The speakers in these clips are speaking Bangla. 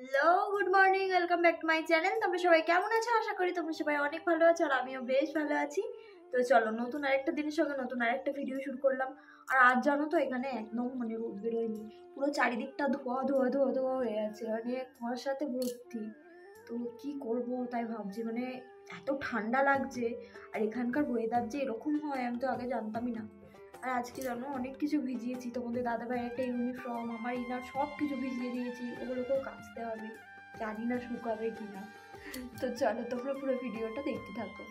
Hello, good morning, welcome back to my channel. তোমরা সবাই কেমন আছো? আশা করি তোমরা সবাই অনেক ভালো আছো আর আমিও বেশ ভালো আছি। তো চলো, নতুন আরেকটা দিনের সঙ্গে নতুন আরেকটা ভিডিও শুরু করলাম। আর আজ জানো তো, এখানে একদম রোদ বেরোয়নি, পুরো চারিদিকটা ধোয়া ধোয়া ধোয়া ধোয়া হয়ে আছে, কুয়াশাতে ভর্তি। তো কি করব তাই ভাবছি, এত ঠান্ডা লাগছে। আর এখানকার ওয়েদার যে এরকম হয় আমি তো আগে জানতামই না। আর আজকে জানো অনেক কিছু ভিজিয়েছি, তোমাদের দাদাভাইয়ের একটা ইউনিফর্ম, আমার ইনার, সব কিছু ভিজিয়ে দিয়েছি। ওগুলোকেও কাচতে হবে, জানি না শুকাবে কিনা। তো চলো, তোমরা পুরো ভিডিওটা দেখতে থাকো।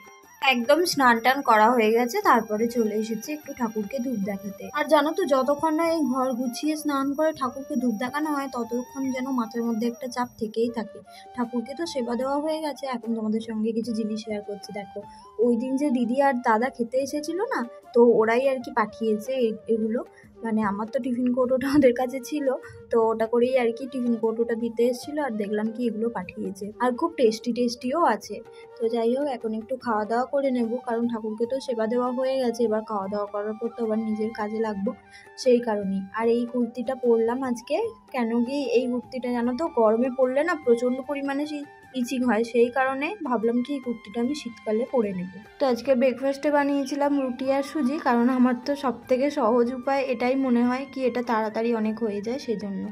একদম স্নান টান করা হয়ে গেছে, তারপরে চলে এসেছি একটু ঠাকুরকে ধূপ দেখাতে। আর জানো তো, যতক্ষণ না এই ঘর গুছিয়ে স্নান করে ঠাকুরকে ধূপ দেখানো হয় ততক্ষণ যেন মাথার মধ্যে একটা চাপ থেকেই থাকে। ঠাকুরকে তো সেবা দেওয়া হয়ে গেছে, এখন তোমাদের সঙ্গে কিছু জিনিস শেয়ার করছি। দেখো, ওই দিন যে দিদি আর দাদা খেতে এসেছিল না, তো ওরাই আর কি পাঠিয়েছে এগুলো। আমার তো টিফিন কৌটোটা ওদের কাছে ছিল, তো ওটা করেই আর কি টিফিন কৌটোটা দিতে এসেছিলো। আর দেখলাম কি এগুলো পাঠিয়েছে, আর খুব টেস্টি টেস্টিও আছে। তো যাই হোক, এখন একটু খাওয়া দাওয়া করে নেব, কারণ ঠাকুরকে তো সেবা দেওয়া হয়ে গেছে, এবার খাওয়া দাওয়া করার পর তো আবার নিজের কাজে লাগবো, সেই কারণেই। আর এই কুর্তিটা পরলাম আজকে, কেন কি এই কুর্তিটা জানো তো, গরমে পরলে না প্রচণ্ড পরিমাণে ইচিং হয়, সেই কারণে ভাবলাম কি এই কুর্তিটা আমি শীতকালে পরে নেব। তো আজকে ব্রেকফাস্টে বানিয়েছিলাম রুটি আর সুজি, কারণ আমার তো সব থেকে সহজ উপায় এটাই মনে হয়, কি এটা তাড়াতাড়ি অনেক হয়ে যায়, সেজন্য।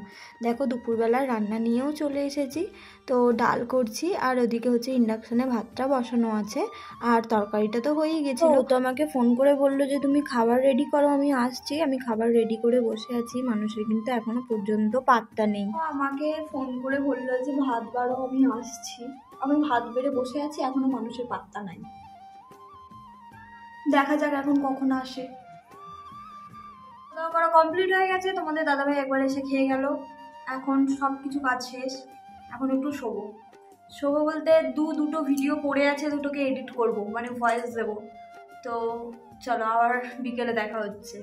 দেখো, দুপুরবেলা রান্না নিয়েও চলে এসেছি। তো ডাল করছি, আর ওদিকে হচ্ছে ইন্ডাকশানে ভাতটা বসানো আছে, আর তরকারিটা তো হয়েই গেছিলো। তো আমাকে ফোন করে বললো যে তুমি খাবার রেডি করো, আমি আসছি। আমি খাবার রেডি করে বসে আছি, মানুষের কিন্তু এখনো পর্যন্ত পাত্তা নেই। আমাকে ফোন করে বললো যে ভাত বাড়ো, আমি আসছি। আমি ভাত বেড়ে বসে আছি, এখনো মানুষের পাত্তা নাই। দেখা যাক এখন কখন আসে। খাওয়া করা কমপ্লিট হয়ে গেছে, তোমাদের দাদাভাই একবার এসে খেয়ে গেল। এখন সব কিছু কাজ শেষ, এখন একটু শোবো। শোবো বলতে দুটো ভিডিও পড়ে আছে, দুটোকে এডিট করব, ভয়েস দেবো। তো চলো, আবার বিকেলে দেখা হচ্ছে।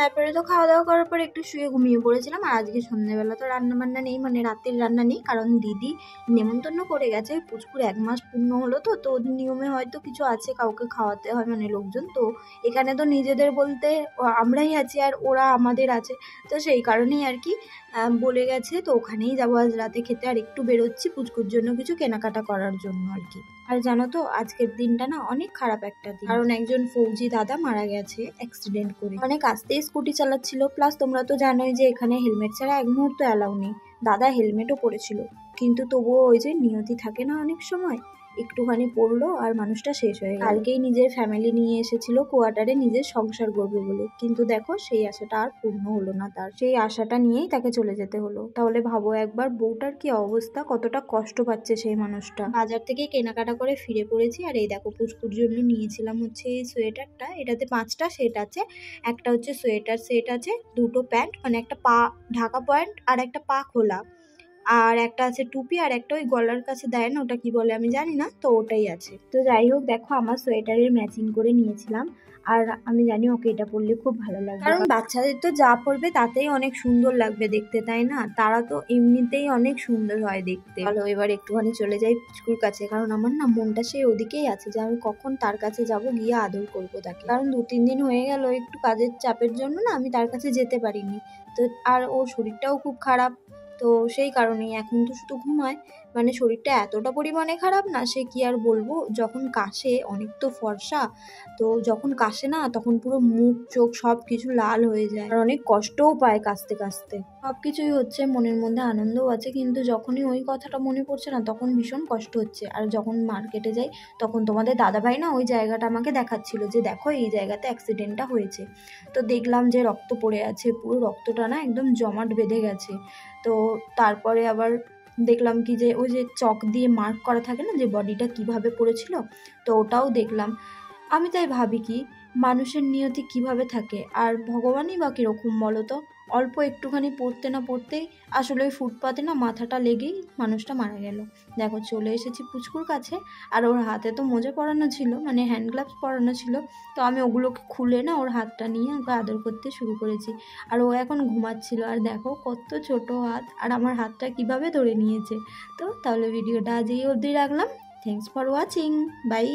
তারপরে তো খাওয়া দাওয়া করার পর একটু শুয়ে ঘুমিয়ে পড়েছিলাম। আর আজকে সন্ধ্যেবেলা তো রান্না বান্না নেই, রাতের রান্না নেই, কারণ দিদি নেমন্তন্ন করে গেছে। পুচকুর 1 মাস পূর্ণ হলো, তো ওদের নিয়মে হয়তো কিছু আছে, কাউকে খাওয়াতে হয়, লোকজন। তো এখানে তো নিজেদের বলতে আমরাই আছি আর ওরা আমাদের আছে, তো সেই কারণেই আর কি বলে গেছে। তো ওখানেই যাবো আজ রাতে খেতে। আর একটু বেরোচ্ছি পুচকুর জন্য কিছু কেনাকাটা করার জন্য আর কি। আর জানো তো, আজকের দিনটা না অনেক খারাপ একটা দিন, কারণ একজন ফৌজি দাদা মারা গেছে অ্যাক্সিডেন্ট করে। অনেক আস্তে স্কুটি চালাচ্ছিল, প্লাস তোমরা তো জানোই যে এখানে হেলমেট ছাড়া এক মুহূর্ত অ্যালাউ নেই। দাদা হেলমেটও পরেছিল, কিন্তু তবুও ওই যে নিয়তি থাকে না, অনেক সময় একটুখানি পড়লো আর মানুষটা শেষ হয়ে গেল। কালকেই নিজের ফ্যামিলি নিয়ে এসেছিল কোয়ার্টারে নিজের সংসার করবে বলে, কিন্তু দেখো সেই আশাটা আর পূর্ণ হলো না তার। সেই আশাটা নিয়েই তাকে চলে যেতে হলো। তাহলে ভাবো একবার, বউটার কি অবস্থা, কতটা কষ্ট পাচ্ছে সেই মানুষটা। বাজার থেকে কেনাকাটা করে ফিরে পড়েছি। আর এই দেখো, পুচকুর জন্য নিয়েছিলাম হচ্ছে এই সোয়েটারটা। এটাতে 5টা সেট আছে। একটা হচ্ছে সোয়েটার সেট আছে, 2টো প্যান্ট, একটা পা ঢাকা প্যান্ট আর একটা পা খোলা, আর একটা আছে টুপি, আর একটা ওই গলার কাছে দেয় না, ওটা কি বলে আমি জানি না, তো ওটাই আছে। তো যাই হোক, দেখো আমার সোয়েটারের ম্যাচিং করে নিয়েছিলাম। আর আমি জানি ওকে এটা পরলে খুব ভালো লাগবে, কারণ বাচ্চাদের তো যা পরবে তাতেই অনেক সুন্দর লাগবে দেখতে, তাই না? তারা তো এমনিতেই অনেক সুন্দর হয় দেখতে। চলো এবার একটুখানি চলে যাই পুচকুর কাছে, কারণ আমার না মনটা সেই ওদিকেই আছে যে আমি কখন তার কাছে যাব, গিয়ে আদর করবো তাকে। কারণ 2-3 দিন হয়ে গেল একটু কাজের চাপের জন্য না আমি তার কাছে যেতে পারিনি। তো আর ওর শরীরটাও খুব খারাপ, তো সেই কারণেই এখন তো শুধু ঘুমায়। শরীরটা এতটা পরিমাণে খারাপ না, সে কি আর বলবো। যখন কাশে, অনেক তো ফর্সা, তো যখন কাশে না তখন পুরো মুখ চোখ সব কিছু লাল হয়ে যায়, আর অনেক কষ্টও পায় কাশতে কাশতে। সব কিছুই হচ্ছে, মনের মধ্যে আনন্দও আছে, কিন্তু যখনই ওই কথাটা মনে পড়ছে না তখন ভীষণ কষ্ট হচ্ছে। আর যখন মার্কেটে যাই তখন তোমাদের দাদাভাই না ওই জায়গাটা আমাকে দেখাচ্ছিল যে দেখো এই জায়গাতে অ্যাক্সিডেন্টটা হয়েছে। তো দেখলাম যে রক্ত পড়ে আছে, পুরো রক্তটা না একদম জমাট বেঁধে গেছে। তো তারপরে আবার দেখলাম কি যে ওই যে চক দিয়ে মার্ক করা থাকে না, যে বডিটা কিভাবে পড়েছিল, তো ওটাও দেখলাম। আমি তাই ভাবি কি, মানুষের নিয়তি কিভাবে থাকে, আর ভগবানই বা কীরকম বলো তো। অল্প একটুখানি পড়তে না পড়তেই আসলে ওই ফুটপাতে না মাথাটা লেগেই মানুষটা মারা গেল। দেখো, চলে এসেছি পুচকুর কাছে, আর ওর হাতে তো মোজা পরানো ছিল, হ্যান্ড গ্লাভস পরানো ছিল। তো আমি ওগুলোকে খুলে না ওর হাতটা নিয়ে ওকে আদর করতে শুরু করেছি। আর ও এখন ঘুমাচ্ছিল, আর দেখো কত ছোট হাত, আর আমার হাতটা কিভাবে ধরে নিয়েছে। তো তাহলে ভিডিওটা আজ এই অবধি রাখলাম। Thanks for watching, by.